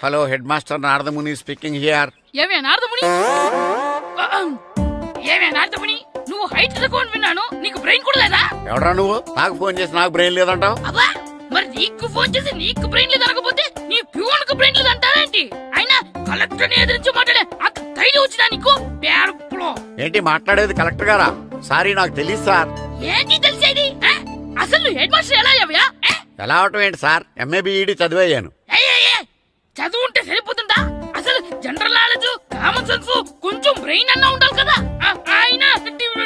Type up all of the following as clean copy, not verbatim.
Hello head master Naradamuni speaking here. ఏమే నారదముని, నువ్వు height తక్కువ విన్నాను, నీకు బ్రెయిన్ కూడా లేదా? ఎవడా నువ్వు? నాకు ఫోన్ చేసి నాకు బ్రెయిన్ లేదంటావు? అబ్బా, మరి నీకు ఫోన్ చేసి నీకు బ్రెయిన్ లేదనకపోతే నీ ప్యూన్ కు బ్రెయిన్ లేదంటారేంటి? అయినా కలెక్టర్ ని ఎదిరించి మాట్లాడే అంత ధైర్యం వచ్చినా నీకు? ఏంటి మాట్లాడేది? కలెక్టర్ గారా? సారీ, నాకు తెలియదు సార్. ఏంటి తెలిసేది? అసలు నువ్వు హెడ్ మాస్టర్ ఎలా అయ్యావ్యా? ఎలా అవటం ఏంటి సార్? MA B Ed చదివయ్యాను. చదువు ఉంటే సరిపోతుందా? అసలు జనరల్ నాలెడ్జ్, కామన్ సెన్స్, కొంచెం బ్రెయిన్ అన్నా ఉండాలి కదా. ఆయన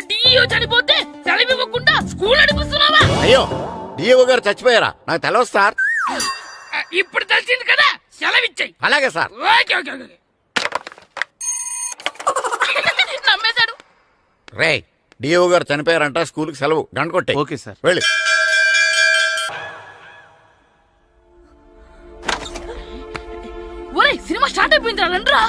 డిఇఓ చనిపోతే సెలవివ్వకుండా స్కూల్ నడిపిస్తున్నావా? అయ్యో, డిఓ గారు చచ్చిపోయారా? నాకు తెలవదు సార్. ఇప్పుడు తెలిసింది కదా, సెలవిచ్చాయి. అలాగే సార్. నమ్మేశాడు. రే, డిఓ గారు చనిపోయారంట, స్కూల్ కి సెలవు. గంట కొట్టే. Okay sir. వెళ్ళి. ఒరేయ్, సినిమా స్టార్ట్ అయిపోయిందిరా, రండ్రా.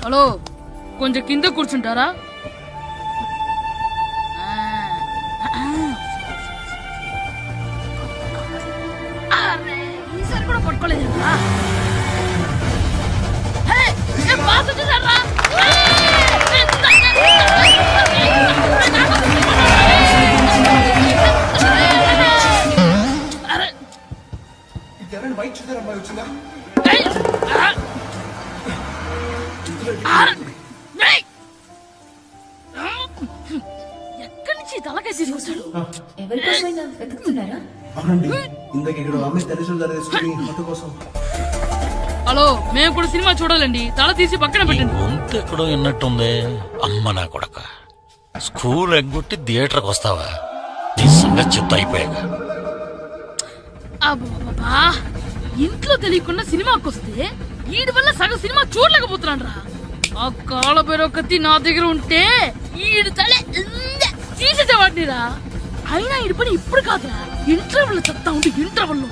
హలో, కొంచెం కింద కూర్చుంటారా? ఈసారి కూడా పట్టుకోలేదా? ఎక్కడి నుంచి తలకాయ తీసుకొచ్చాడు? ఎవరికోసమైనా వెతుకుతున్నారా? హలో, మేము కూడా సినిమా చూడాలండి. తల తీసి పక్కన పెట్టండి. గొంతు ఎక్కడో విన్నట్టుంది. అమ్మ నా కొడక, స్కూల్ ఎగ్గొట్టి థియేటర్కి వస్తావా? నీ సంగతి చెప్తా అయిపోయాక. అబ్బా, ఇంట్లో తెలియకుండా సినిమాకి వస్తే వీడి వల్ల సగం సినిమా చూడలేకపోతున్నాను రా. ఆ కాళ్ళ బెరొకతి నా దగ్గర ఉంటే ఈడు తలే తీసేసేవాడిని రా. అయినా ఈడి పని ఇప్పుడు కాదురా, ఇంటర్వెల్ చెప్తా ఉంటే ఇంటర్వెల్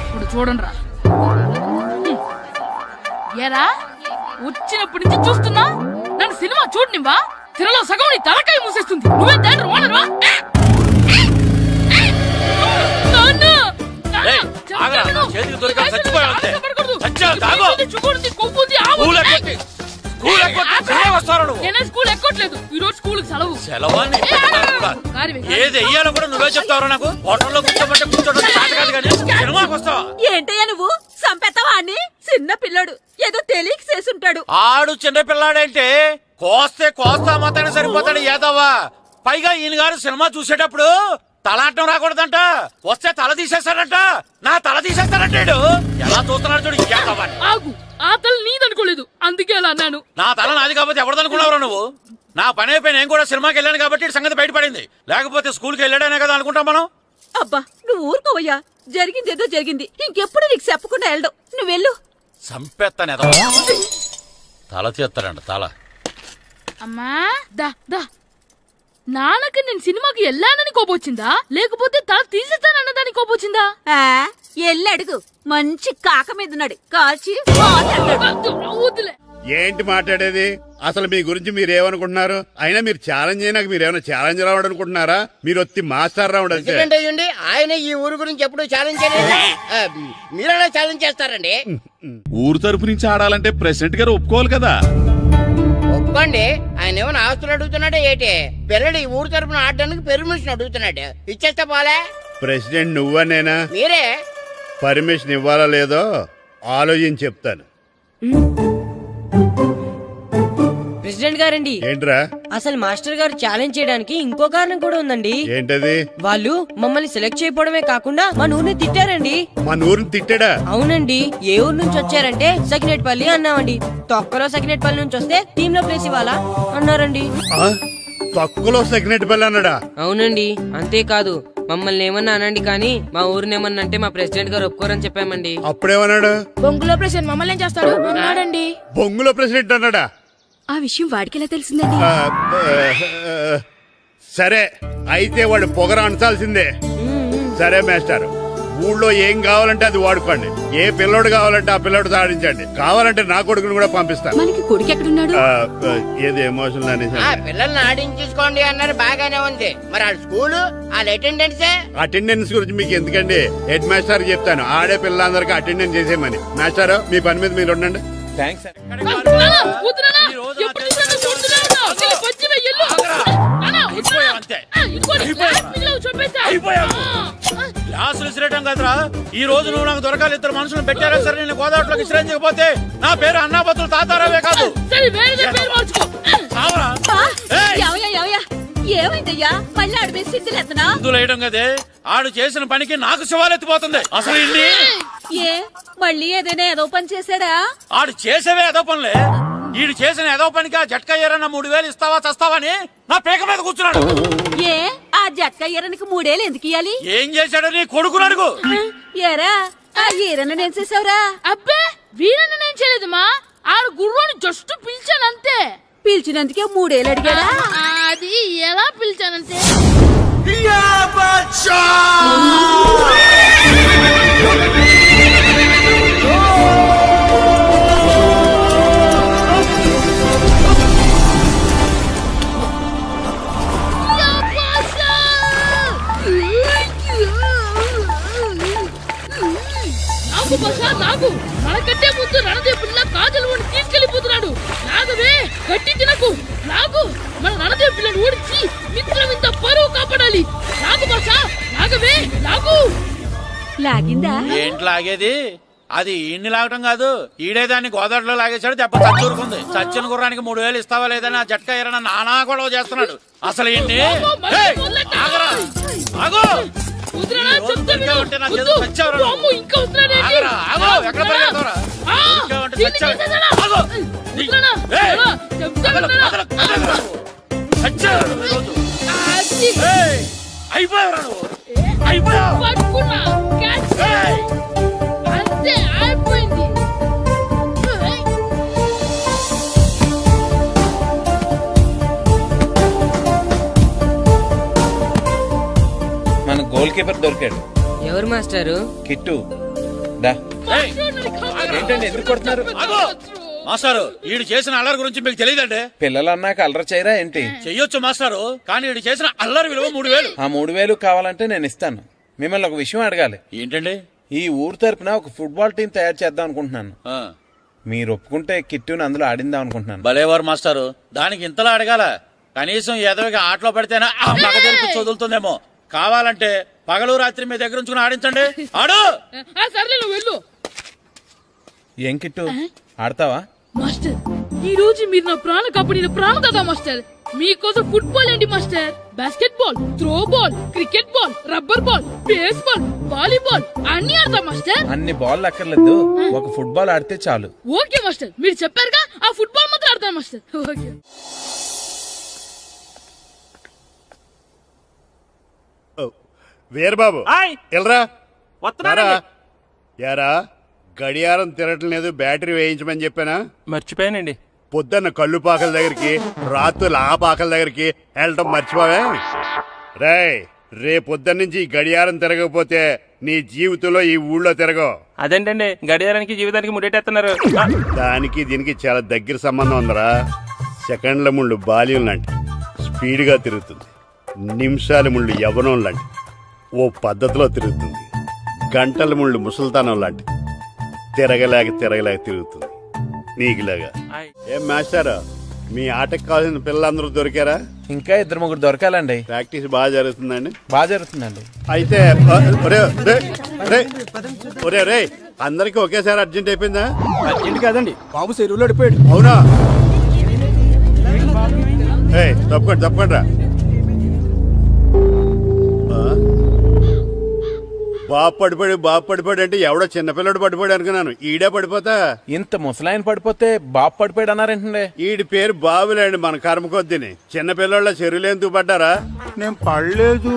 ఇప్పుడు చూడండి రా. ఏరా, వచ్చినప్పటి నుంచి చూస్తున్నా, నన్ను సినిమా చూడనివ్వా? తిరలో సగం నీ తలకాయ మూసేస్తుంది. నువ్వే తండ్రి ఓనర్వా? స్కూల్ ఎక్కట్లేదు, ఈ రోజు స్కూల్ సెలవు. ఏది వెయ్యాలో కూడా నువ్వే చెప్తావు. నాకు హోటల్లో కూర్చోబట్టే కూర్చోడం కాదు కానీ సినిమాకి వస్తావా? ఏంటయ్యా నువ్వు? సంపెత్తవా అని? చిన్న పిల్లడు, ఏదో తెలియక చేసుంటాడు. ఆడు చిన్న పిల్లాడంటే కోస్తా మాత్రమే సరిపోతాడు ఏదవ్వా. పైగా ఈయన గారు సినిమా చూసేటప్పుడు తలాటం రాకూడదంట, వస్తే తల తీసేస్తాడంట. నా తల తీసేస్తాడంటాడు. ఎలా చూస్తున్నాడు చూడు. ఆగు, ఆ తల నీదనుకోలేదు, అందుకే అలా అన్నాను. నా తల నాది కాబట్టి ఎవరిదనుకున్నావురా నువ్వు? నా పని అయిపోయి నేను కూడా సినిమాకి వెళ్ళాను కాబట్టి సంగతి బయటపడింది. లేకపోతే స్కూల్కి వెళ్ళాడనే కదా అనుకుంటాం మనం. అబ్బా, నువ్వు ఊరుకోవయ్యా. జరిగిందేదో జరిగింది, ఇంకెప్పుడు నీకు చెప్పకుండా వెళ్ళడు. నువ్వు వెళ్ళు. సంపెత్తనే తల తీస్తాడంట తల. అమ్మా దా దా, నాన్నకి నేను సినిమాకి వెళ్ళానని కోపొచ్చిందా, లేకపోతే తల తీసేస్తానన్నదాని కోపొచ్చిందా? ఎల్లు అడుగు, మంచి కాక మీద ఉన్నాడు, కాల్చి వద్దులే. ఏంటి మాట్లాడేది? అసలు మీ గురించి మీరేమనుకుంటున్నారు? అయినా మీరు ఛాలెంజ్ అయినాక మీరేమైనా ఛాలెంజ్ రావడం అనుకుంటున్నారా? మీరు వచ్చి మాస్టర్ రావడం. ఆయన ఈ ఊరు గురించి ఎప్పుడు ఛాలెంజ్ చేయలేదు. మీరెలా ఛాలెంజ్ చేస్తారండి? ఊరు తరపు నుంచి ఆడాలంటే ప్రెసిడెంట్ గారు ఒప్పుకోవాలి కదా. ఒప్పుకోండి. ఆయన ఏమైనా ఆస్తులు అడుగుతున్నాడే ఏంటి? పిల్లడు ఈ ఊరు తరపున ఆడడానికి పెర్మిషన్ అడుగుతున్నాడు. ఇచ్చేస్తే పోలే. ప్రెసిడెంట్ నువ్వా నేనా? మీరే. పర్మిషన్ ఇవ్వాలా లేదో ఆలోచించి చెప్తాను. ప్రెసిడెంట్ గారండి, ఏంట్రా? అసలు మాస్టర్ గారు ఛాలెంజ్ చేయడానికి ఇంకో కారణం కూడా ఉందండి. ఏంటది? వాళ్ళు మమ్మల్ని సెలెక్ట్ చేయకపోవడమే కాకుండా మా ఊరిని తిట్టారండి. మన ఊరిని తిట్టాడా? అవునండి. ఏ ఊరు నుంచి వచ్చారంటే సకినేట్పల్లి అన్నామండి. తొక్కలో సకినేట్పల్లి నుంచి వస్తే టీమ్ లో ప్లేస్ ఇవ్వాలా అన్నారండి. తక్కువలో సెకండ్ పల్లి అన్నాడా? అవునండి. అంతేకాదు మమ్మల్ని ఏమన్నా అనండి కానీ మా ఊరిని ఏమన్నా అంటే మా ప్రెసిడెంట్ గారు ఒప్పుకోరని చెప్పామండి. అప్పుడేమన్నాడు? బొంగులో ప్రెసిడెంట్ మమ్మల్ని ఏం చేస్తాడు అన్నాడండి. బొంగులో ప్రెసిడెంట్ అన్నాడా? ఆ విషయం వాడికెలా తెలిసిందండి? సరే అయితే వాడు పొగర అనసాల్సిందే. సరే మాస్టర్, ఊళ్ళో ఏం కావాలంటే అది వాడుకోండి. ఏ పిల్లోడు కావాలంటే ఆ పిల్లోడు సాధించండి. కావాలంటే నా కొడుకుని కూడా పంపిస్తాను. మనకి కొడుకు ఎక్కడున్నాడు? ఏది ఎమోషనల్ అనేసి ఆ పిల్లల్ని ఆడించేసుకోండి అన్నారు, బాగానే ఉంది. మరి వాళ్ళ స్కూలు వాళ్ళ అటెండెన్సే. అటెండెన్స్ గురించి మీకు ఎందుకండి, హెడ్ మాస్టర్ చెప్తాను. ఆడే పిల్లలందరికీ అటెండెన్స్ చేసేయమని. మాస్టర్ మీ పని మీద మీరు ఉండండి. థ్యాంక్స్. నానా, వద్దునానా. ఎప్పుడు చూసినా నువ్వు వద్దునానా. వెళ్ళి పచ్చి వెయ్యి వెళ్ళు. నానా, వద్దునానా. అంతే. ఇదిగోండి, లాస్ట్ మిగిలిన చంపేశా. గ్లాసులు విసిరేయటం కదరా, ఈ రోజు నువ్వు నాకు దొరకాలి. ఇద్దరు మనుషులు పెట్టారా సరే, నేను గోదావరిలోకి విసిరించకపోతే నా పేరు అన్నాబతులు తాతారావే కాదు. సరే, వేరే పేరు మార్చుకో. చావరా. ఏయ్! ఏమైందయ్యా? మళ్ళీ ఆడి మీద సిద్ధులు ఎత్తనా? మందులు వేయడం కదే, ఆడు చేసిన పనికి నాకు శివాలెత్తిపోతుంది. అసలు ఇన్ని ఏ మళ్ళీ ఏదైనా ఏదో పని చేశాడా? ఆడు చేసేవే ఏదో పనులే. ఈడు చేసిన ఏదో పనికి ఆ జట్కా ఏరన్నా 3000 ఇస్తావా చస్తావని నా పేక మీద కూర్చున్నాడు. ఏ ఆ జక్క ఈరనికి 3 ఏళ్ళు ఎందుకు ఇయ్యాలి? ఏం చేశాడో నీ కొడుకుని అడుగు. ఏరా ఆ ఈరన్న నేను చేసావురా? అబ్బే, వీరన్న నేను చేయలేదమ్మా. ఆడు గుర్రోని జస్ట్ పిలిచానంతే. పిలిచినందుకే 3 ఏళ్ళు అడిగాడా? అది ఎలా పిలిచానంటే, నాకు బసా నాకు మనకంటే ముందు రణదేవుడిలా కాజల్ ఓడి తీసుకెళ్లిపోతున్నాడు. నాగవే, గట్టి తినకు. నాగు, మన రణదేవు పిల్లని ఓడించి మిత్రం ఇంత పరువు కాపాడాలి. నాగు బసా, నాగవే, నాగు. లాగిందా? ఏంటి లాగేది? అది ఈయన్ని లాగటం కాదు, ఈడే దాన్ని గోదావరిలో లాగేశాడు. దెబ్బ చచ్చూరుకుంది. చచ్చిన గుర్రానికి 3000 ఇస్తావా లేదని ఆ జట్కా ఏరన్నా నానా గొడవ చేస్తున్నాడు. అసలు ఈయన్ని ఆగరా, ఆగు. వద్దురా, ఈ రోజు చెప్తా విను. దొరికావంటే నా చేతిలో వద్దు. చచ్చావురా నువ్వు. అమ్మో, ఇంకా వస్తున్నాడేంటి? ఆగరా, ఆగు. ఎక్కడ పరిగెడతావురా? ఆ, దొరికావంటే దీన్ని చచ్చావు. చేసేసాడా? ఆగు. వద్దురా, ఏయ్! వద్దురా, చెప్తా కదలకు, వినురా. కదలకు, కదలకు. చచ్చావురా నువ్వు ఈరోజు. అది ఏయ్! అయిపోయావురా నువ్వు. అయిపోయావు. పట్టుకున్నా. క్యాచ్. ఏయ్! అంతే, అయిపోయింది. ఏయ్. మన గోల్ కీపర్ దొరికాడు. ఎవరు మాస్టారు? కిట్టు దా. ఏయ్! ఏంటండి, ఎందుకు కొడుతున్నారు? ఆగు. మాస్టారు, ఈడు చేసిన అల్లరి గురించి మీకు తెలియదండి. పిల్లలు అన్నాక అల్లరి చేయరా ఏంటి? చెయ్యొచ్చు మాస్టారు, కానీ ఈడు చేసిన అల్లరి విలువ 3000. ఆ 3000 కావాలంటే నేను ఇస్తాను. మిమ్మల్ని ఒక విషయం అడగాలి. ఏంటండి? ఈ ఊరు తరపున ఒక ఫుట్బాల్ టీం తయారు చేద్దాం అనుకుంటున్నాను. ఆ, మీరు ఒప్పుకుంటే కిట్టుని అందులో ఆడిందాం అనుకుంటున్నాను. భలేవారు మాస్టారు, దానికి ఇంతలా అడగాల? కనీసం ఏదోగా ఆటలో పడితేనే ఆ మగ తెరిపి చదువుతుందేమో. కావాలంటే పగలు రాత్రి మీ దగ్గర ఉంచుకుని ఆడించండి. ఆడు. సర్లే, నువ్వు వెళ్ళు. ఏం కిట్టు, ఆడతావా? మాస్టర్, ఈ రోజు మీరు నా ప్రాణ కాపాడిన ప్రాణ కదా మాస్టర్. మీకోసం ఫుట్బాల్ ఏంటి master? Basket ball, throw ball, cricket ball, rubber ball, base ball, volleyball అన్ని ఆడతా మాస్టర్. అన్ని బాల్ అక్కర్లేదు, ఒక ఫుట్బాల్ ఆడితే చాలు. ఓకే మాస్టర్, మీరు చెప్పారుగా, ఆ ఫుట్బాల్ మాత్రం ఆడతాను మాస్టర్. ఓకే. వీరబాబు ఎల్రా యారా, గడియారం తిరగటం లేదు, బ్యాటరీ వేయించమని చెప్పానా? మర్చిపోయానండి. పొద్దున్న కళ్ళు పాకల దగ్గరికి, రాత్రులు ఆ పాకల దగ్గరికి వెళ్ళటం మర్చిపోవే? రేపొద్దున్న నుంచి ఈ గడియారం తిరగకపోతే నీ జీవితంలో ఈ ఊళ్ళో తిరగవు. అదేంటండి, గడియారానికి జీవితానికి ముడేటేస్తున్నారు. దానికి దీనికి చాలా దగ్గర సంబంధం ఉందరా. సెకండ్ల ముళ్ళు బాల్యం లాంటి స్పీడ్గా తిరుగుతుంది. నిమిషాల ముళ్ళు యవ్వనం లాంటి ఓ పద్ధతిలో తిరుగుతుంది. గంటల ముళ్ళు ముసల్తానం లాంటి తిరగలేక తిరుగుతుంది. నీకులాగా. ఏం మాస్టర్, మీ ఆటకు కావాల్సిన పిల్లలందరూ దొరికారా? ఇంకా 2-3 దొరకాలండి. ప్రాక్టీస్ బాగా జరుగుతుందండి? బాగా జరుగుతుందండి. అయితే ఒరే అందరికి ఒకేసారి అర్జెంట్ అయిపోయిందా? అర్జెంట్ కాదండి, బాబు చెరువులో అడిపోయాడు. అవునా? తప్పకుండా రా. బాబు పడిపోయాడు అంటే ఎవడో చిన్నపిల్లడు పడిపోయాడు అనుకున్నాను. ఈడే పడిపోతా. ఇంత ముసలాయన పడిపోతే బాబు పడిపోయాడు అన్నారేంటండి? ఈడి పేరు బాబులేండి, మన కర్మ కొద్దిని. చిన్నపిల్లల చెరువులు ఎందుకు పడ్డారా? నేను పడలేదు,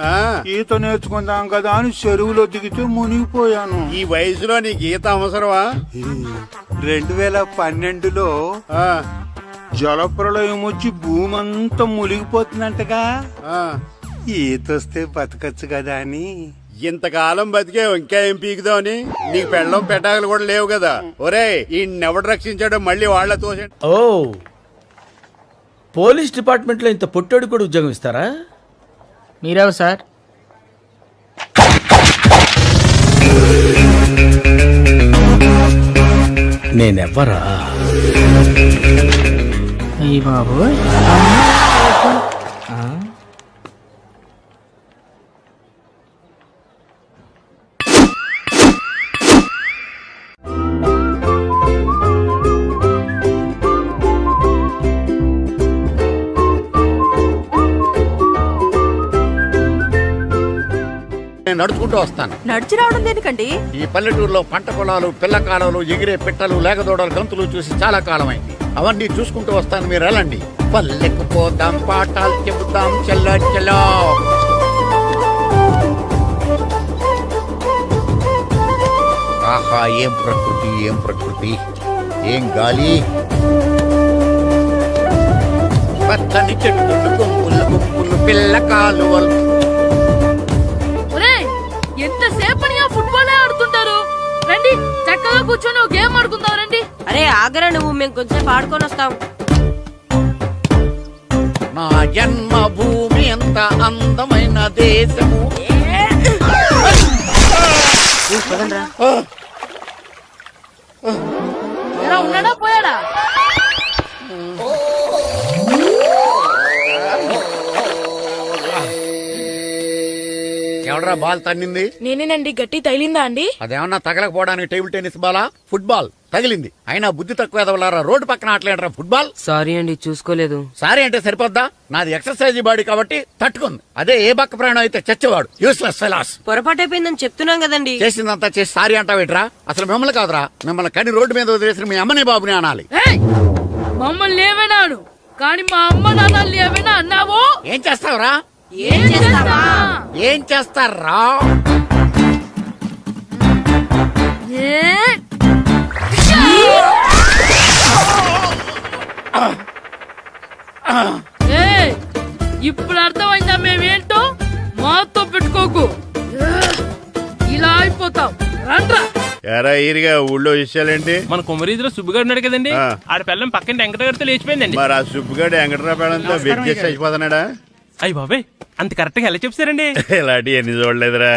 ఆ, ఈత నేర్చుకుందాం కదా అని చెరువులో దిగితే మునిగిపోయాను. ఈ వయసులో నీకు ఈత అవసరమా? 2012లో ఆ, జలప్రలయం వచ్చి భూమి అంతా మునిగిపోతుందంటగా. ఆ. ఈత వస్తే బతకచ్చు కదా అని. ఇంతకాలం బతికే ఇంకా ఏం పీకుదామని? నీకు పెళ్ళం పెట్టాకలు కూడా లేవు కదా. ఒరే ఈ ఎవడు రక్షించాడో మళ్ళీ వాళ్ళ తోసండి. ఓ, పోలీస్ డిపార్ట్మెంట్లో ఇంత పొట్టోడు కూడా ఉద్యోగం ఇస్తారా? మీరెవరు సార్? నేనెవ్వరా? ఈ బాబు నేను నడుచుకుంటూ వస్తాను. నడిచి రావడం దేనికండి? ఈ పల్లెటూరులో పంట పొలాలు, పిల్ల కాలువలు, ఎగిరే పిట్టలు, లేగదోడలు, గంతులు చూసి చాలా కాలమైంది. అవన్నీ చూసుకుంటూ వస్తాను, మీరు వెళ్ళండి. పల్లెకు పోదాం, పాఠాలు చెబుతాం, చెల్లో చెల్లో. ఆహా, ఏం ప్రకృతి, ఏం ప్రకృతి, ఏం గాలి. పచ్చని చెట్లు, గుంపులు గుంపులు, పిల్ల కాలువలు. ఒరేయ్, ఎంతసేపని ఆ ఫుట్బాల్ ఆడుతుంటారు? రండి, చక్కగా కూర్చొని ఒక గేమ్ ఆడుకుందాం రండి. అరే ఆగరా నువ్వు, మేము కొంచెం ఆడుకొని వస్తాం. నా జన్మభూమి ఎంత అందమైన దేశము. ఎలా ఉన్నాడా పోయాడా? ఎవడరా బాల్ తన్నింది? నేనేనండి. గట్టి తగిలిందా అండి? అదేమన్నా తగలకపోవడానికి టేబుల్ టెన్నిస్ బాలా, ఫుట్బాల్ తగిలింది. అయినా బుద్ధి తక్కువ ఎదవలారా, రోడ్డు పక్కన ఆటలేడరా ఫుట్బాల్. సారీ అండి, చూసుకోలేదు. సారీ అంటే సరిపోద్దా? నాది ఎక్సర్సైజ్ బాడీ కాబట్టి తట్టుకుంది. అదే ఏ బక్క ప్రాణం అయితే చచ్చేవాడు. Useless fellas. పొరపాటు అయిపోయిందని చెప్తున్నాం కదండి. చేసిందంతా చేసి సారీ అంటావేట్రా? అసలు మిమ్మల్ని కాదురా, మిమ్మల్ని కని రోడ్డు మీద వదిలేసిన మీ అమ్మని బాబుని అనాలి. ఏయ్, మమ్మల్ని ఏమైనాను కానీ మా అమ్మ నాన్నల్ని ఏమైనా అన్నావో? ఏం చేస్తావురా? ఏం చేస్తావా? ఏం చేస్తారా? ఇప్పుడు అర్థమైందా మేమేంటో? మాతో పెట్టుకోకు, ఇలా అయిపోతాం. రండ్రా. ఎరా ఈరిగా ఊళ్ళో విషయాలేంటి? మన కుమరీధిలో సుబ్బుగాడు ఉన్నాడు కదండి, ఆ. ఆడ పిల్లం పక్కన వెంకటగారితో లేచిపోయిందండి. మరి ఆ సుబ్బుగాడు వెంకటరావు పేడంతో వెక్కేసి అయిపోతున్నాడా? అయ్యి బాబాయ్, అంత కరెక్ట్ గా ఎలా చెప్తారండి? ఇలాంటి ఎన్ని చూడలేదురా.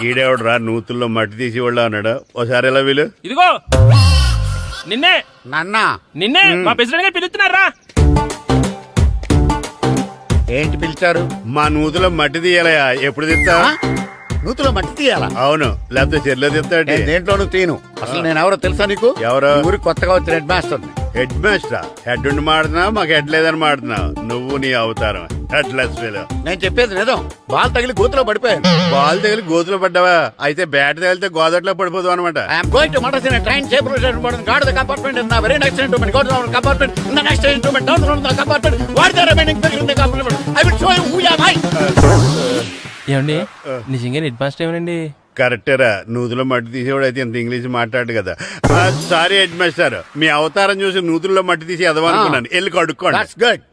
ఈడేవడరా నూతుల్లో మట్టి తీసి వాళ్ళు అన్నాడు. ఓసారి ఎలా వీలు? ఇదిగో నిన్నే నాన్నా, నిన్నే మా ప్రెసిడెంట్ గారు పిలుస్తున్నారా? ఏంటి పిలిచారు? మా నూతులో మట్టి తీయాలయా. ఎప్పుడు తీస్తా? నూతులో మట్టి తీయాలా? అవును, లేకపోతే చెర్లో తీస్తాడు. నేను దేంట్లోనూ తీను. అసలు నేను ఎవరో తెలుసా నీకు? ఎవరు? ఈ ఊరికి కొత్తగా వచ్చిన head master. Head master? Head ఉండి మాడుతున్నావు, మాకు హెడ్ లేదని మాడుతున్నావు. నువ్వు నీ అవతారం హెడ్ లెస్ ఫెలో. నేను చెప్పేది నిజం. బాల్ తగిలి గోతులో పడిపోయాను. బాల్ తగిలి గోతులో పడ్డావా? అయితే బ్యాట్ తగిలితే గోదట్లో పడిపోదు అనమాట. I'm going to motor in train safe route gourd the compartment in the very next instrument go down compartment in the next instrument down from the compartment what the remaining figure in the compartment I will show you who am I. ఏమండి నిజంగా head master ఏమనండి? కరెక్టరా, నూతులో మట్టి తీసేవాడు అయితే ఇంత English మాట్లాడు కదా. Sorry head master, మీ అవతారం చూసి నూతుల్లో మట్టి తీసి ఎదవనుకున్నాను. వెళ్ళి కడుక్కోండి. That's good.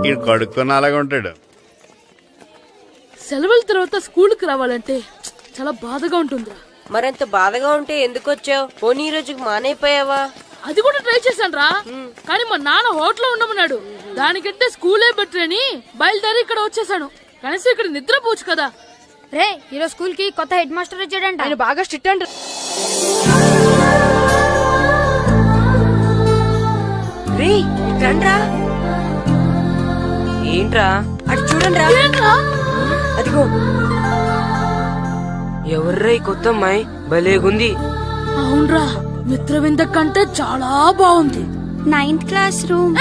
ఇది కడుక్కున్న అలాగే ఉంటాడు. సెలవుల తర్వాత స్కూల్కి రావాలంటే చాలా బాధగా ఉంటుందిరా. మరింత బాధగా ఉంటే ఎందుకు వచ్చావు? పోనీ ఈ రోజుకి మానైపోయావా? అది కూడా ట్రై చేశాను రా, కానీ మా నాన్న హోటల్లో ఉండమన్నాడు. దానికంటే స్కూలే బెటర్ అని బయలుదేరి ఇక్కడ వచ్చేసాను. కనీసం ఇక్కడ నిద్రపోవచ్చు కదా. రే, ఈరోజు స్కూల్ కి కొత్త హెడ్ మాస్టర్ వచ్చాడంట. ఆయన బాగా స్ట్రిక్ట్ అంట. రే రండ్రా. ఏంట్రా అటు చూడండి రా. అదిగో ఎవర్రా ఈ కొత్త అమ్మాయి? భలేగుంది. అవునరా, మిత్రవింద కంటే చాలా బాగుంది. 9th class room.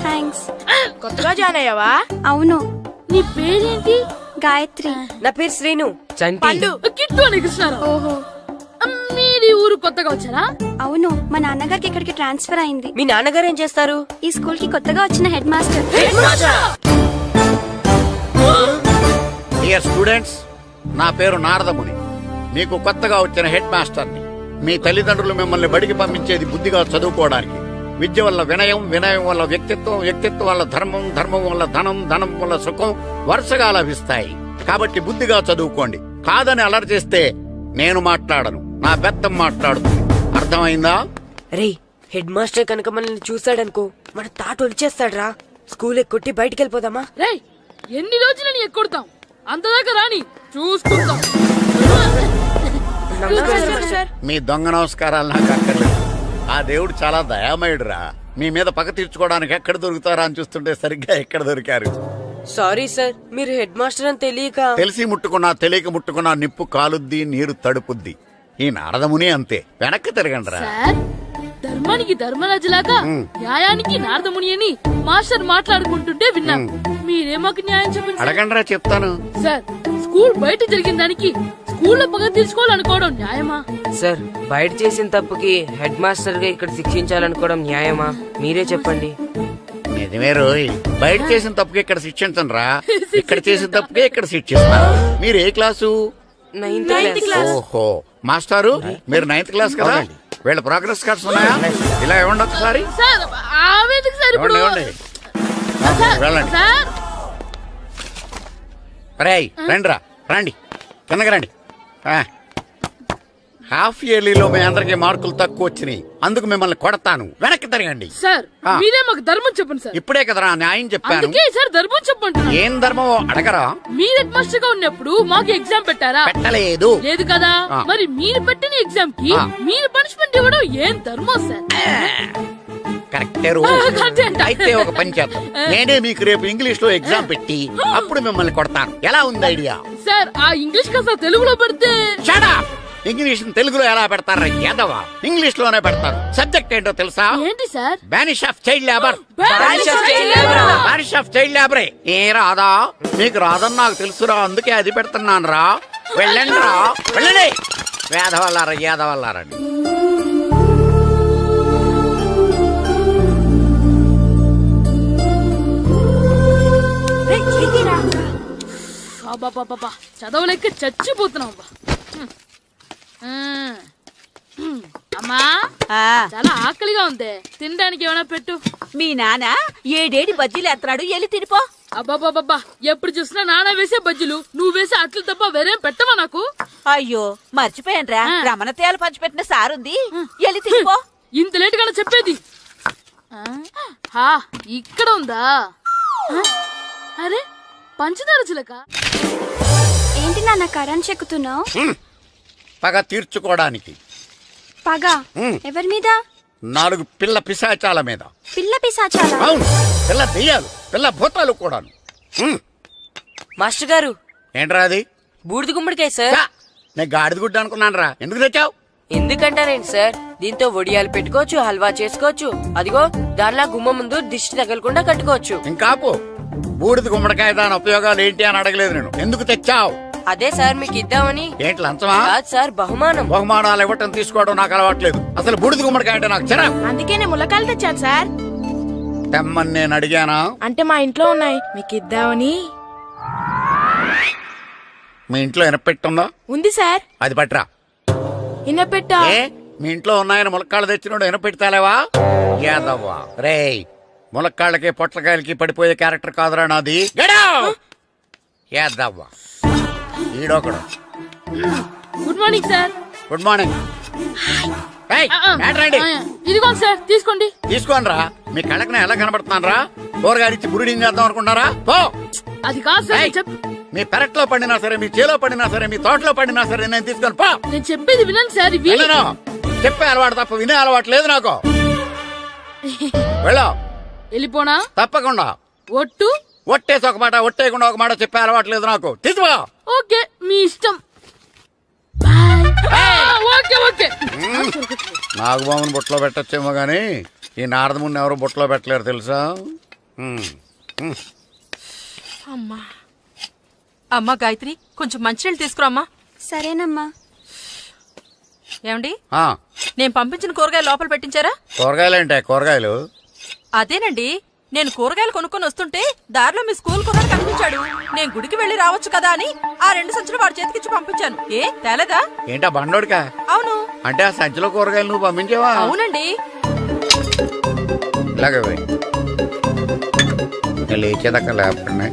థ్యాంక్స్. కొత్తగా జాయిన్ అయ్యావా? అవును. నీ పేరేంటి? గాయత్రి. నా పేరు శ్రీను. చంటి. కిట్టు అని కృష్ణారావు. ఓహో, మీరు ఈ ఊరు కొత్తగా వచ్చారా? అవును, మా నాన్నగారికి ఇక్కడికి ట్రాన్స్ఫర్ అయింది. మీ నాన్నగారు ఏం చేస్తారు? ఈ స్కూల్ కి కొత్తగా వచ్చిన హెడ్ మాస్టర్. డియర్ స్టూడెంట్స్, నా పేరు నారదముని. మీకు కొత్తగా వచ్చిన హెడ్ మాస్టర్ని. మీ తల్లిదండ్రులు మిమ్మల్ని బడికి పంపించేది బుద్ధిగా చదువుకోవడానికి. విద్య వల్ల వినయం, వినయం వల్ల వ్యక్తిత్వం, వ్యక్తిత్వం వల్ల ధర్మం, ధర్మం వల్ల ధనం, ధనం వల్ల సుఖం వరుసగా లభిస్తాయి. కాబట్టి బుద్ధిగా చదువుకోండి. కాదని అలర్ చేస్తే నేను మాట్లాడను, నా బెత్తం మాట్లాడుతుంది. అర్థమైందా? రే, హెడ్ మాస్టర్ కనుక మనల్ని చూసాడనుకో మన తాట వచ్చేస్తాడ్రా. స్కూల్ ఎక్కొట్టి బయటికి వెళ్ళిపోదామా? రేయ్, ఎన్ని రోజులని ఎక్కొడతాం? అంతదాకా రాని చూసుకుంటాం. మీ దొంగ నమస్కారాలు నాకు అక్కర్లేదు. ఆ దేవుడు చాలా దయామయుడురా. మీ మీద పగ తీర్చుకోవడానికి ఎక్కడ దొరుకుతారా అని చూస్తుంటే సరిగ్గా ఎక్కడ దొరికారు. సారీ సార్, మీరు హెడ్ మాస్టర్ అని తెలియక. తెలిసి ముట్టుకున్నా తెలియక ముట్టుకున్నా నిప్పు కాలుద్ది, నీరు తడుపుద్ది. ఈ నారదముని అంతే. వెనక్కి తిరగండి రా. సార్, ధర్మానికి ధర్మరాజులాగా న్యాయానికి నారదముని అని మాస్టర్ మాట్లాడుకుంటుంటే విన్నాం. మీరే మాకు న్యాయం చెప్పండి. అడగండి రా, చెప్తాను. సార్, స్కూల్ బయట జరిగిన దానికి స్కూల్లో పగ తీర్చుకోవాలనుకోవడం న్యాయమా? సార్, బయట చేసిన తప్పుకి హెడ్ మాస్టర్ గా ఇక్కడ శిక్షించాలనుకోవడం న్యాయమా? మీరే చెప్పండి. నిజమే రోయ్, బయట చేసిన తప్పుకి ఇక్కడ శిక్షించను రా. ఇక్కడ చేసిన తప్పుకే ఇక్కడ శిక్షిస్తాను. మీరు ఏ క్లాసు? 9th class. ఓహో, మాస్టారు మీరు 9th క్లాస్ కదా? వీళ్ళ ప్రోగ్రెస్ కార్డ్స్ ఉన్నాయా? ఇలా ఇవ్వండి ఒకసారి. సార్, ఆవేదకు సార్ ఇప్పుడు. ఇవ్వండి. వెళ్ళండి. సార్, రేయ్, రండి రా, రండి, కిందకి రండి. హాఫ్ ఇయర్లీలో మీ అందరికి మార్కులు తక్కువ వచ్చినాయి. అందుకు మిమ్మల్ని కొడతాను. వెనక్కి తిరగండి. సార్, మీరే మాకు ధర్మం చెప్పండి సార్. ఇప్పుడే కదరా న్యాయం చెప్పాను. అందుకే సార్ ధర్మం చెప్పండి. ఏం ధర్మం అడగరా? మీరు హెడ్ మాస్టర్ గా ఉన్నప్పుడు మాకు ఎగ్జామ్ పెట్టారా? పెట్టలేదు. లేదు కదా. మరి మీరు పెట్టిన ఎగ్జామ్ కి మీరు పనిష్మెంట్ ఇవ్వడం ఏం ధర్మం సార్? కరెక్టే. అయితే ఒక పని చేద్దాం. నేనే మీకు రేపు ఇంగ్లీష్ లో ఎగ్జామ్ పెట్టి అప్పుడు మిమ్మల్ని కొడతాను. ఎలా ఉంది ఐడియా? సార్, ఆ ఇంగ్లీష్ కాస్త తెలుగులో పెడితే. ఇంగ్లీష్ తెలుగులో ఎలా పెడతారా యాదవా? ఇంగ్లీష్ లోనే పెడతారు. సబ్జెక్ట్ ఏంటో తెలుసా? ఏంటి sir? Banish of child labour. Banish of child లేబరే. ఏ రాదా? మీకు రాదని నాకు తెలుసురా, అందుకే అది పెడుతున్నాను రా. వెళ్ళండి రా, వెళ్ళండి. వేదవల్లారా, యాదవల్లారండి. చదవలేక చచ్చిపోతున్నాం. అమ్మా, చాలా ఆకలిగా ఉంది. తినడానికి ఏమైనా పెట్టు. మీ నాన్న ఏడేడి బజ్జీలు ఎత్తాడు, ఎల్లి తినిపో. అబ్బాబాబా, ఎప్పుడు చూసినా నాన్న వేసే బజ్జీలు, నువ్వు వేసే అట్లు తప్ప వేరేం పెట్టవా నాకు? అయ్యో, మర్చిపోయానురా, రమణ తేలు పంచిపెట్టిన సారుంది, ఎల్లి తినిపో. ఇంత లేట్ గా చెప్పేది. ఇక్కడ ఉందా? అరే, పంచదార చిలక. ఏంటి నాన్న కరెంట్ చెక్కుతున్నావు? పగ తీర్చుకోవడానికి. పగ ఎవరి మీద? 4 పిల్ల పిశాచాల మీద. పిల్ల పిశాచాలా? అవును, పిల్ల దెయ్యాలు, పిల్ల భూతాలు కూడా. మాస్టర్ గారు, ఏంట్రా అది? బూడిద గుమ్మడికాయ సార్. నేను గాడిద గుడ్డ అనుకున్నాను రా. ఎందుకు తెచ్చావు? ఎందుకంటారేంటి సార్, దీంతో వడియాలు పెట్టుకోవచ్చు, హల్వా చేసుకోవచ్చు. అదిగో దానిలా గుమ్మ ముందు దిష్టి తగలకుండా కట్టుకోవచ్చు. ఇంకాపు, బూడిద గుమ్మడికాయ దాని ఉపయోగాలు ఏంటి అని అడగలేదు నేను. ఎందుకు తెచ్చావు? అదే సార్ మీకు ఇద్దామని. ఏంటి లంచమా? కాదు సార్, బహుమానం. బహుమానాలు ఇవ్వటం తీసుకోవడం నాకు అలవాట్లేదు. అసలు బూడిద గుమ్మడికాయ అంటే నాకు చిరా. అందుకే నేను ములకాయలు తెచ్చాను సార్. తెమ్మని నేను అడిగానా? అంటే మా ఇంట్లో ఉన్నాయి, మీకు ఇద్దామని. మీ ఇంట్లో ఎనపెట్టుందా? ఉంది సార్. అది పట్రా. ఇనపెట్టా? మీ ఇంట్లో ఉన్నాయని ములక్కాళ్ళు తెచ్చినోడు ఎనపెడతాలేవా? యాదవ్వా రేయ్, ములక్కాళ్ళకి పొట్లకాయలకి పడిపోయే క్యారెక్టర్ కాదురా నాది. యాదవ్వా ఈడొకడు. Good morning sir. Good morning. ఇదిగోండి సార్, తీసుకోండి. తీసుకోండి రా. మీ కళ్ళకి నేను ఎలా కనబడుతున్నాను రా? కూరగాయలిచ్చి బురిడింగ్ చేద్దాం అనుకుంటారా? పో. అది కాదు సార్. మీ పెరట్లో పండినా సరే, మీ చేలో పండినా సరే, మీ తోటలో పండినా సరే నేను తీసుకొని పో. నేను చెప్పేది వినండి సార్. ఇవి చెప్పే అలవాటు తప్ప వినే అలవాటు లేదు నాకు. వెళ్ళా. వెళ్ళిపోనా? తప్పకుండా. ఒట్టు? ఒట్టేసి ఒక మాట, ఒట్టేయకుండా ఒక మాట చెప్పే అలవాటు లేదు నాకు. తీసుకో. ఓకే, మీ ఇష్టం. Okay okay. నాగబాబుని బుట్టలో పెట్టచ్చేమో గాని ఈ నారదముని ఎవరు బుట్టలో పెట్టలేరు తెలుసా? అమ్మా, అమ్మా గాయత్రి, కొంచెం మంచినీళ్ళు తీసుకురామ్మా. సరేనమ్మా. ఏమండి, ఆ, నేను పంపించిన కూరగాయలు లోపల పెట్టించారా? కూరగాయలేంటే కూరగాయలు? అదేనండి, నేను కూరగాయలు కొనుక్కొని వస్తుంటే దారిలో మీ స్కూల్ కుర్రాడు కనిపించాడు. నేను గుడికి వెళ్లి రావచ్చు కదా అని ఆ 2 సంచులు వాడి చేతికిచ్చి పంపించాను. ఏ తేలేదా? ఏంటా బండోడికా? అవును. అంటే ఆ సంచిలో కూరగాయలు నువ్వు పంపించావా? అవునండి. ఇలాగే పోయి లేచేదాకా లేపండి.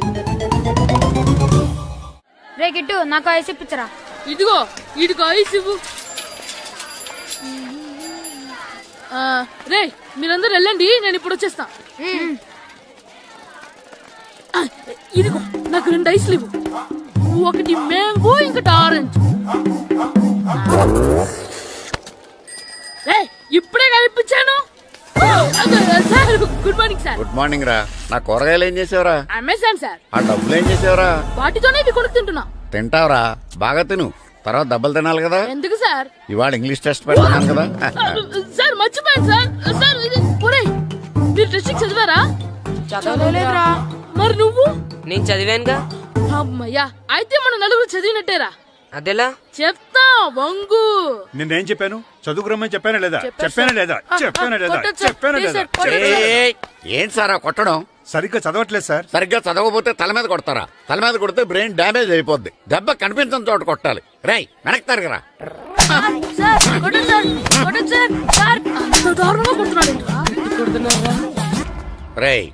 రే గిట్టు నాకు ఐస్ ఇప్పించరా. ఇదిగో ఇదిగో ఐస్ ఇవ్వు. రే మీరందరూ వెళ్ళండి, నేను ఇప్పుడు వచ్చేస్తా. ఇదిగో నాకు 2 ఐస్లు ఇవ్వు. ఒకటి మ్యాంగో, ఇంకటి ఆరెంజ్. ఇప్పుడే కనిపించాను. Sir good morning sir. Good morning రా. నా కూరగాయలు ఏం చేసావురా? Amazon sir. ఆ డబ్బులు ఏం చేసావురా? వాటితోనే ఇవి కొనుక్కు తింటున్నా. తింటావురా, బాగా తిను. తర్వాత దెబ్బలు తినాలి కదా. ఎందుకు సార్? ఇవాళ ఇంగ్లీష్ టెస్ట్ పెడతాను కదా. సార్ మర్చిపోయాను సార్. సార్ ఇది ఒరేయ్, మీరు టెస్టింగ్ చదివారా? చదవలేదురా. మరి నువ్వు? నేను చదివానుగా. అమ్మయ్యా, అయితే మన నలుగురు చదివినట్టేరా. అదెలా? చెప్తా వంగు. నిన్నేం చెప్పాను? చదువుకురమ్మని చెప్పానా లేదా? చెప్పాను సార్. ఏంటి సార్ ఆ కొట్టడం? సరిగ్గా చదవట్లేదు సార్. సరిగ్గా చదవకపోతే తల మీద కొడతారా? తల మీద కొడితే బ్రెయిన్ డ్యామేజ్ అయిపోద్ది. దెబ్బ కనిపించని చోట కొట్టాలి. రై వెనక్కి తరగరా. రేయ్,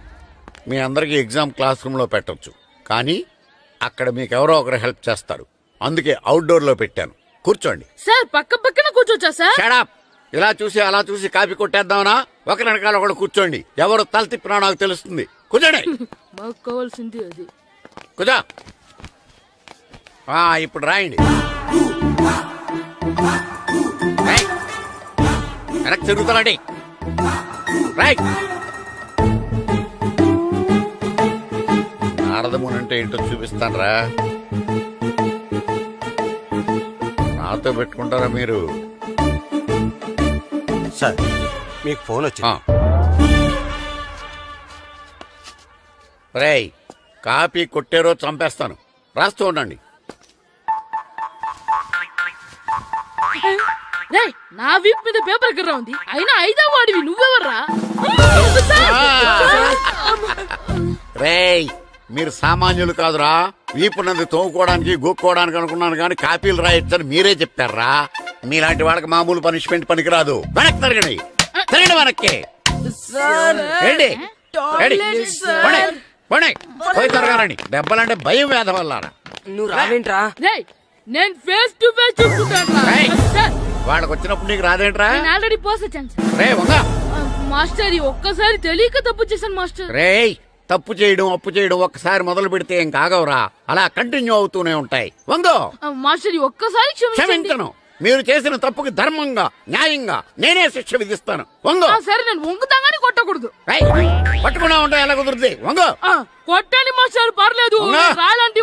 మీ అందరికి ఎగ్జామ్ క్లాస్ రూమ్ లో పెట్టొచ్చు, కానీ అక్కడ మీకు ఎవరో ఒకరు హెల్ప్ చేస్తారు. అందుకే అవుట్డోర్ లో పెట్టాను. కూర్చోండి. సార్ పక్క పక్కన కూర్చోచ్చా సార్? షడప్. ఇలా చూసి అలా చూసి కాపీ కొట్టేద్దామనా? ఒకరి వెనకాల ఒకడు కూర్చోండి. ఎవరు తల తిప్పినా నాకు తెలుస్తుంది. కూర్చోండి. మాకు కావాల్సింది అది. కూర్చో. ఇప్పుడు రాయండి. వెనక్కి తిరుగుతానండి. రాయ్. నారదముని అంటే ఏంటో చూపిస్తాను రా. నాతో పెట్టుకుంటారా మీరు? సార్ మీకు ఫోన్ వచ్చింది. రేయ్, కాపీ కొట్టేరో చంపేస్తాను. రాస్తూ ఉండండి. రేయ్, నా వీప్ మీద పేపర్ కర్ర ఉంది, అయినా 5వ వాడివి నువ్వెవర్రా? రేయ్, మీరు సామాన్యులు కాదురా. వీపునంది తోముకోవడానికి గోక్కోవడానికి అనుకున్నాను, కానీ కాపీలు రాయొచ్చని మీరే చెప్పారా. మీలాంటి వాళ్ళకి మామూలు పనిష్మెంట్ పనికిరాదు. వెనక్కి తిరగండి. తిరగండి వెనక్కి. ఏంటి? పోయి తిరగారండి. దెబ్బలంటే భయం వేద వల్ల. నువ్వు రావేంట్రా? నేను ఫేస్ టు ఫేస్ చూసుకుంటాను. వాళ్ళకి వచ్చినప్పుడు నీకు రాదేంట్రా? ఆల్రెడీ పోస్ వచ్చాను సార్. రే వంగా. మాస్టర్ ఒక్కసారి తెలియక తప్పు చేశాను మాస్టర్. రేయ్, తప్పు చేయడం అప్పు చేయడం ఒక్కసారి మొదలు పెడితే ఏం కాగవరా. అలా కంటిన్యూ అవుతూనే ఉంటాయి. వందో. మాస్టర్ ఒక్కసారి క్షమించను. మీరు చేసిన తప్పుకి ధర్మంగా న్యాయంగా నేనే శిక్ష విధిస్తాను. వంగో. సరే, నేను వంగుతాగానే కొట్టకూడదు. పట్టుకున్నా ఉంటా ఎలా కుదురుతుంది? వంగో. కొట్టండి మాస్టర్, పర్లేదు. రాలాంటి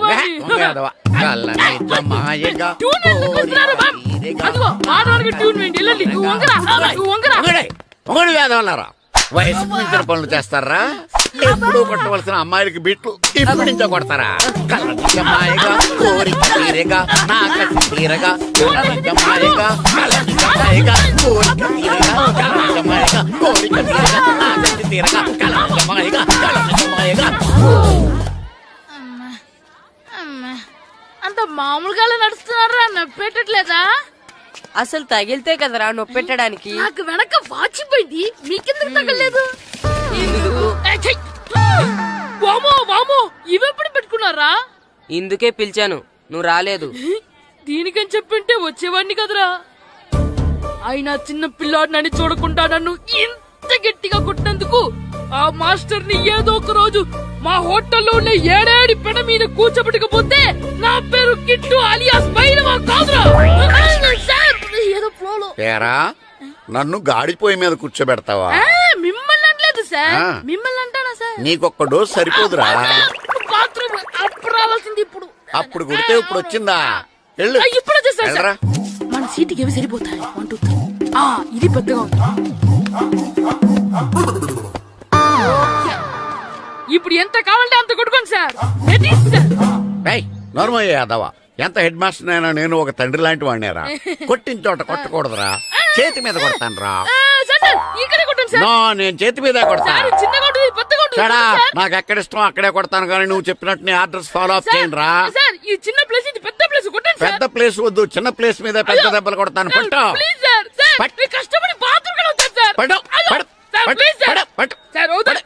వేదవల్లారా. వయసు మించిన పనులు చేస్తారా? ఎప్పుడు కొట్టవలసిన అమ్మాయిలకి బిట్లు ఇప్పుడు నుంచో కొడతారా? కళ్ళనిజమాయగా కోరిక తీరగా నా కసి తీరగా కళ్ళనిజమాయగా కళ్ళనిజమాయగా కోరిక తీరగా కళ్ళనిజమాయగా కోరిక తీరగా నా కసి తీరగా కళ్ళనిజమాయగా కళ్ళనిజమాయగా. అంత మామూలుగా నడుస్తున్నారా? నొప్పెట్టట్లేదా? అసలు తగిలితే కదరా నొప్పెట్టడానికి. నాకు వెనక వాచిపోయింది, మీకెందుకు తగలేదు? వామో వామో, ఇవెప్పుడు పెట్టుకున్నారా? ఇందుకే పిలిచాను, నువ్వు రాలేదు. దీనికని చెప్పింటే వచ్చేవాడిని కదరా. అయినా చిన్న పిల్లాడినని చూడకుండా నన్ను ఇంత గట్టిగా కొట్టినందుకు ఆ మాస్టర్ ని ఏదో ఒక రోజు మా హోటల్లో ఉన్న 7 పెడ మీద కూర్చోబెట్టకపోతే నా పేరు కిట్టు అలియాస్ బైరవా కాదురా. ఏదో ఫ్లోలో. నన్ను గాడిపోయి మీద కూర్చోబెడతావా? మిమ్మల్ని అనలేదు సార్. మిమ్మల్ని అంటానా సార్? నీకొక్క డోస్ సరిపోదురా. బాత్రూమ్ అప్పుడు రావాల్సింది ఇప్పుడు. అప్పుడు కొడితే ఇప్పుడు వచ్చిందా? ఇప్పుడు వచ్చేసారు సార్. మన సీటుకి ఏవి సరిపోతాయి? 1 2 3. ఇది పెద్దగా ఉంది. ఇప్పుడు ఎంత కావాలంటే అంత కొట్టుకోండి సార్. నర్మయ్య యాదవ ఎంత హెడ్ మాస్టర్ అయినా నేను ఒక తండ్రి లాంటి వాడినేరా. కొట్టిన చోట కొట్టకూడదురా, చేతి మీద కొడతాను రా. సార్ ఇక్కడే కొట్టండి సార్. నో, నేను చేతి మీదే కొడతా. సార్ చిన్న కొట్టు పెద్ద కొట్టు సడా, సార్. నాకు ఎక్కడ ఇష్టం అక్కడే కొడతాను, కానీ నువ్వు చెప్పినట్టు నీ ఆర్డర్స్ ఫాలో అప్ చేయండి రా. సార్ ఈ చిన్న ప్లేస్ ఇది పెద్ద ప్లేస్ కొట్టండి సార్. పెద్ద ప్లేస్ వద్దు, చిన్న ప్లేస్ మీద పెద్ద దెబ్బలు కొడతాను. పట్టు ప్లీజ్ సార్. సార్ పట్టు. మీరు కష్టపడి బాత్రూమ్ కూడా వచ్చారు సార్. పట్టు అయ్యో, పట్టు సార్ పట్టు ప్లీజ్ సార్. పట్టు పట్టు సార్ వద్దు.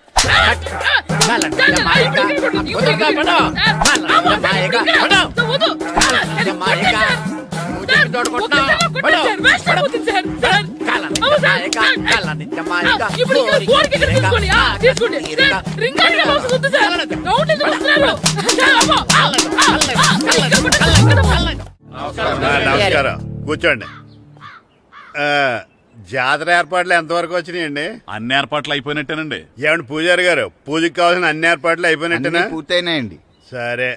నమస్కారం, కూర్చోండి. జాతర ఏర్పాట్లు ఎంతవరకు వచ్చినాయండి? అన్ని ఏర్పాట్లు అయిపోయినట్టేనండి. ఏమండి పూజారి గారు, పూజకి కావాల్సిన అన్ని ఏర్పాట్లు అయిపోయినట్టేనా? పూర్తయినాయండి. సరే.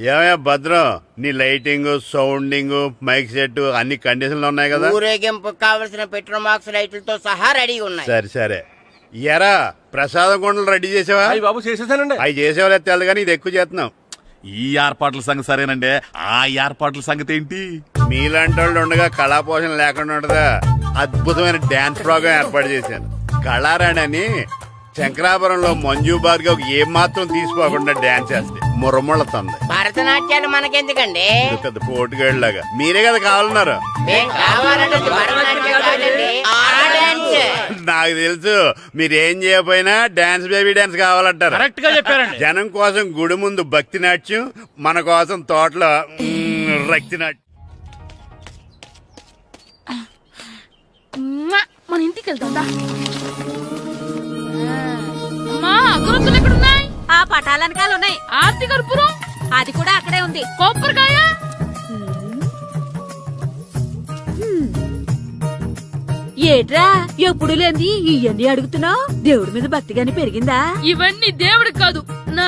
ఏమయ్యా భద్రం, నీ లైటింగ్, సౌండింగ్, మైక్ సెట్ అన్ని కండిషన్లు ఉన్నాయి కదా? ఊరేగింపు కావలసిన పెట్రోల్ బాక్స్ లైట్లతో సహా రెడీగా ఉన్నాయి. సరే సరే. ఎరా ప్రసాదం కొండలు రెడీ చేసావా? బాబు చేసేసానండి. అవి చేసేవాళ్ళు తెలదు కానీ ఇది ఎక్కువ చేస్తున్నాం. ఈ ఏర్పాట్ల సంగతి సరేనండి, ఆ ఏర్పాట్ల సంగతి ఏంటి? మీలాంటి వాళ్ళు ఉండగా కళా పోషణ లేకుండా ఉండదా? అద్భుతమైన డాన్స్ ప్రోగ్రాం ఏర్పాటు చేశాను. కళారాణి అని శంకరాపురంలో మంజు భార్గవ్ ఏం మాత్రం తీసుకోకుండా డాన్స్ చేస్తే మురముళ్ళతుంది. భరతనాట్యాలు మనకెందుకండి? పెద్ద పోటుగాళ్ళలాగా మీరే కదా కావాలన్నారు. మేం కావాలంటే భరతనాట్యం కాదండి, ఆ డాన్స్. నాకు తెలుసు, మీరేం చేయకపోయినా డాన్స్ బేబీ డాన్స్ కావాలంటారు. కరెక్ట్ గా చెప్పారండి. జనం కోసం గుడి ముందు భక్తి నాట్యం, మన కోసం తోటలో రక్తి నాట్యం. మన ఇంటికి వెళ్తా. అమ్మా అగరొత్తులు ఎక్కడున్నాయి? ఆ పటాలనకాలు ఉన్నాయి. ఆర్తి కర్పూరం అది కూడా అక్కడే ఉంది. కొబ్బరికాయ ఏట్రా ఎప్పుడు లేని ఇవన్నీ అడుగుతున్నావు? దేవుడి మీద భక్తి గాని పెరిగిందా? ఇవన్నీ దేవుడికి కాదు, నా